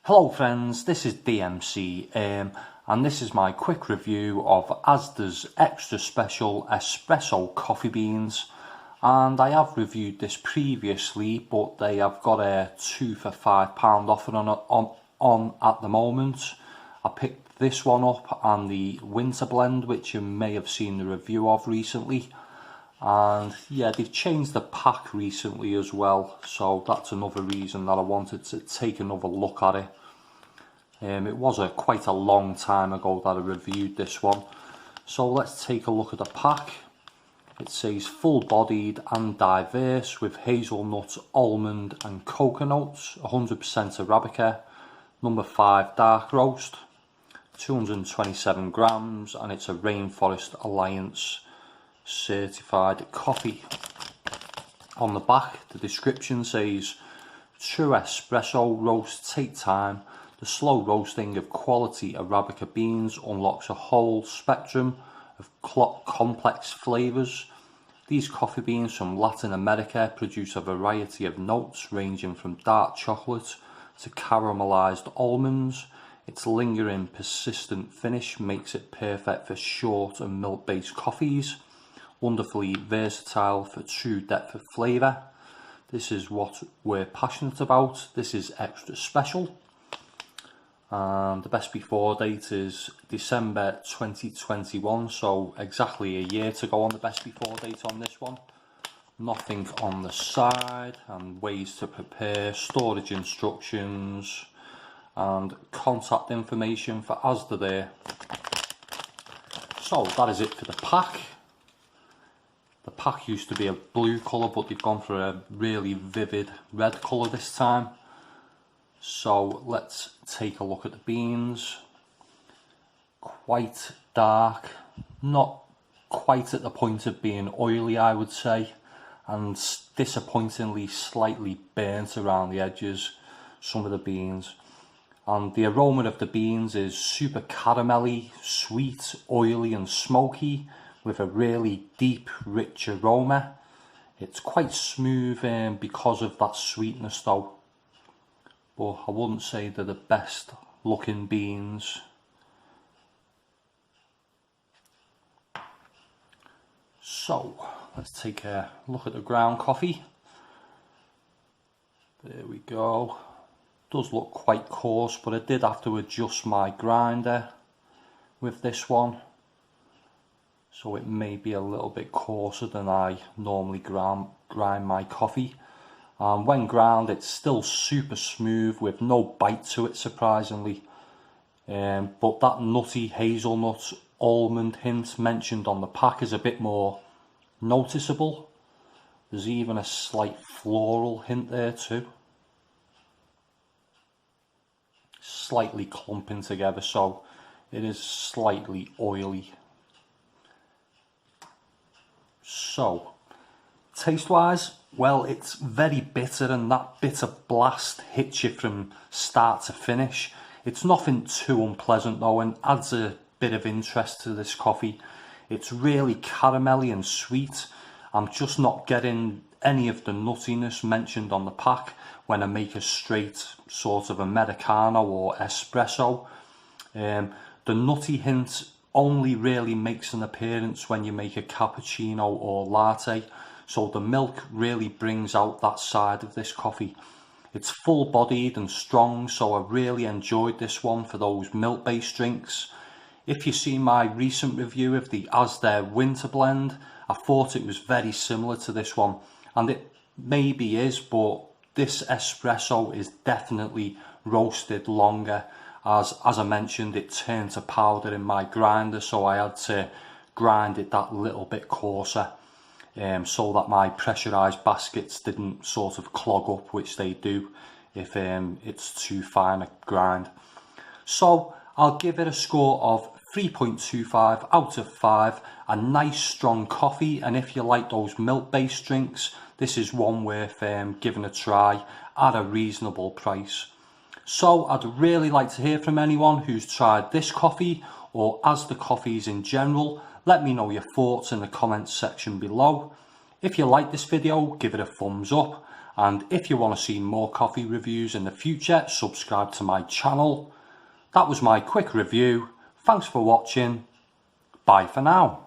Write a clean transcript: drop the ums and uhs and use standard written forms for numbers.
Hello friends, this is DMC and this is my quick review of Asda's Extra Special Espresso coffee beans, and I have reviewed this previously, but they have got a 2 for £5 offer on at the moment. I picked this one up and the winter blend, which you may have seen the review of recently, and yeah, they've changed the pack recently as well, so that's another reason that I wanted to take another look at it. It was quite a long time ago that I reviewed this one, so let's take a look at the pack. It says full-bodied and diverse with hazelnut, almond and coconuts, 100% Arabica, number 5 dark roast, 227 grams, and it's a Rainforest Alliance certified coffee. On the back, the description says, true espresso roasts take time. The slow roasting of quality Arabica beans unlocks a whole spectrum of complex flavours. These coffee beans from Latin America produce a variety of notes ranging from dark chocolate to caramelised almonds. Its lingering, persistent finish makes it perfect for short and milk-based coffees. Wonderfully versatile for true depth of flavour. This is what we're passionate about. This is extra special. And the best before date is December 2021, so exactly a year to go on the best before date on this one. Nothing on the side, and ways to prepare, storage instructions and contact information for Asda there. So that is it for the pack. The pack used to be a blue colour, but they've gone for a really vivid red colour this time. So let's take a look at the beans. Quite dark, not quite at the point of being oily, I would say, and disappointingly slightly burnt around the edges, some of the beans. And the aroma of the beans is super caramelly, sweet, oily and smoky, with a really deep, rich aroma. It's quite smooth because of that sweetness though, but I wouldn't say they're the best looking beans. So let's take a look at the ground coffee. There we go. Does look quite coarse, but I did have to adjust my grinder with this one, so it may be a little bit coarser than I normally grind my coffee. When ground, it's still super smooth with no bite to it, surprisingly. But that nutty hazelnut almond hint mentioned on the pack is a bit more noticeable. There's even a slight floral hint there too. Slightly clumping together, so it is slightly oily. So, taste-wise, well, it's very bitter, and that bitter blast hits you from start to finish. It's nothing too unpleasant though, and adds a bit of interest to this coffee. It's really caramelly and sweet. I'm just not getting any of the nuttiness mentioned on the pack when I make a straight sort of Americano or espresso. The nutty hint only really makes an appearance when you make a cappuccino or latte, so the milk really brings out that side of this coffee. It's full-bodied and strong, so I really enjoyed this one for those milk-based drinks. If you see my recent review of the Asda Winter Blend, I thought it was very similar to this one, and it maybe is, but this espresso is definitely roasted longer. As I mentioned, it turned to powder in my grinder, so I had to grind it that little bit coarser, so that my pressurized baskets didn't sort of clog up, which they do if it's too fine a grind. So I'll give it a score of 3.25 out of 5. A nice strong coffee, and if you like those milk based drinks, this is one worth giving a try at a reasonable price. So I'd really like to hear from anyone who's tried this coffee or Asda coffees in general. Let me know your thoughts in the comments section below. If you like this video, give it a thumbs up, and if you want to see more coffee reviews in the future, subscribe to my channel. That was my quick review. Thanks for watching. Bye for now.